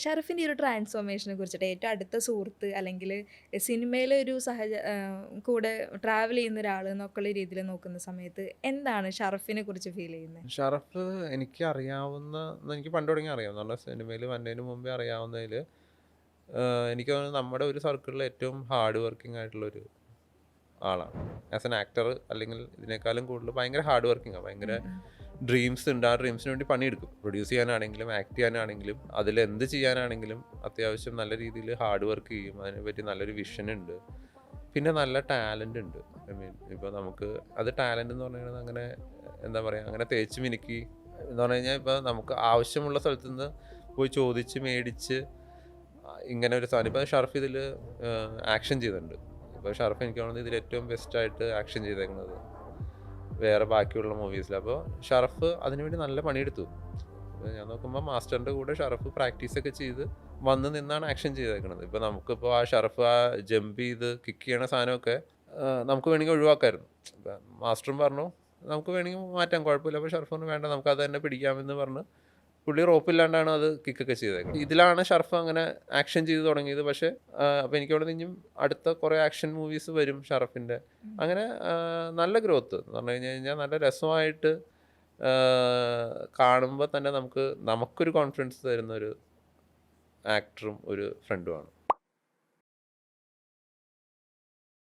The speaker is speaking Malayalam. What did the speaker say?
ഷറഫിൻ്റെ ഈ ഒരു ട്രാൻസ്ഫോർമേഷനെ കുറിച്ചിട്ട് ഏറ്റവും അടുത്ത സുഹൃത്ത് അല്ലെങ്കിൽ സിനിമയിലെ ഒരു കൂടെ ട്രാവൽ ചെയ്യുന്ന ഒരാൾ എന്നൊക്കെയുള്ള രീതിയിൽ നോക്കുന്ന സമയത്ത് എന്താണ് ഷറഫിനെ കുറിച്ച് ഫീൽ ചെയ്യുന്നത്? ഷറഫ് എനിക്ക് അറിയാവുന്ന എനിക്ക് പണ്ട് തുടങ്ങി അറിയാം. നമ്മുടെ സിനിമയിൽ വന്നതിന് മുമ്പേ അറിയാവുന്നതിൽ എനിക്ക് തോന്നുന്നു നമ്മുടെ ഒരു സർക്കിളിൽ ഏറ്റവും ഹാർഡ് വർക്കിംഗ് ആയിട്ടുള്ളൊരു ആളാണ്. ആസ് എൻ ആക്ടർ അല്ലെങ്കിൽ ഇതിനേക്കാളും കൂടുതൽ ഭയങ്കര ഹാർഡ് വർക്കിംഗാണ്. ഭയങ്കര ഉം, ഉം. ഡ്രീംസ് ഉണ്ട്. ആ ഡ്രീംസിന് വേണ്ടി പണിയെടുക്കും. പ്രൊഡ്യൂസ് ചെയ്യാനാണെങ്കിലും ആക്ട് ചെയ്യാനാണെങ്കിലും അതിലെന്ത് ചെയ്യാനാണെങ്കിലും അത്യാവശ്യം നല്ല രീതിയിൽ ഹാർഡ് വർക്ക് ചെയ്യും. അതിനെപ്പറ്റി നല്ലൊരു വിഷൻ ഉണ്ട്. പിന്നെ നല്ല ടാലൻ്റ് ഉണ്ട്. ഐ മീൻ ഇപ്പോൾ നമുക്ക് അത് ടാലൻ്റ് എന്ന് പറയുന്നത് അങ്ങനെ എന്താ പറയുക, അങ്ങനെ തേച്ച് മിനുക്കി എന്ന് പറഞ്ഞു കഴിഞ്ഞാൽ ഇപ്പോൾ നമുക്ക് ആവശ്യമുള്ള സ്ഥലത്ത് നിന്ന് പോയി ചോദിച്ച് മേടിച്ച് ഇങ്ങനെ ഒരു സാധനം ഇപ്പോൾ ഷർഫ് ഇതിൽ ആക്ഷൻ ചെയ്തിട്ടുണ്ട്. ഇപ്പോൾ ഷർഫ് എനിക്ക് തോന്നുന്നത് ഇതിൽ ഏറ്റവും ബെസ്റ്റായിട്ട് ആക്ഷൻ ചെയ്തേക്കുന്നത് വേറെ ബാക്കിയുള്ള മൂവീസിൽ. അപ്പോൾ ഷറഫ് അതിനുവേണ്ടി നല്ല പണിയെടുത്തു. ഞാൻ നോക്കുമ്പോൾ മാസ്റ്ററിൻ്റെ കൂടെ ഷറഫ് പ്രാക്ടീസൊക്കെ ചെയ്ത് വന്ന് നിന്നാണ് ആക്ഷൻ ചെയ്തേക്കുന്നത്. ഇപ്പോൾ നമുക്കിപ്പോൾ ആ ഷറഫ് ആ ജമ്പ് ചെയ്ത് കിക്ക് ചെയ്യണ സാധനമൊക്കെ നമുക്ക് വേണമെങ്കിൽ ഒഴിവാക്കായിരുന്നു. ഇപ്പം മാസ്റ്ററും പറഞ്ഞു നമുക്ക് വേണമെങ്കിൽ മാറ്റാം, കുഴപ്പമില്ല. അപ്പോൾ ഷറഫ് പറഞ്ഞു വേണ്ട, നമുക്ക് അത് തന്നെ പിടിക്കാമെന്ന് പറഞ്ഞ് പുള്ളി റോപ്പില്ലാണ്ടാണ് അത് കിക്കൊക്കെ ചെയ്തേക്കുന്നത്. ഇതിലാണ് ഷർഫ് അങ്ങനെ ആക്ഷൻ ചെയ്ത് തുടങ്ങിയത്. പക്ഷേ അപ്പോൾ എനിക്ക് തോന്നുന്നത് ഇനിയും അടുത്ത കുറേ ആക്ഷൻ മൂവീസ് വരും ഷറഫിൻ്റെ. അങ്ങനെ നല്ല ഗ്രോത്ത് എന്ന് പറഞ്ഞു കഴിഞ്ഞ് കഴിഞ്ഞാൽ നല്ല രസമായിട്ട് കാണുമ്പോൾ തന്നെ നമുക്കൊരു കോൺഫിഡൻസ് തരുന്ന ഒരു ആക്ടറും ഒരു ഫ്രണ്ടുമാണ്.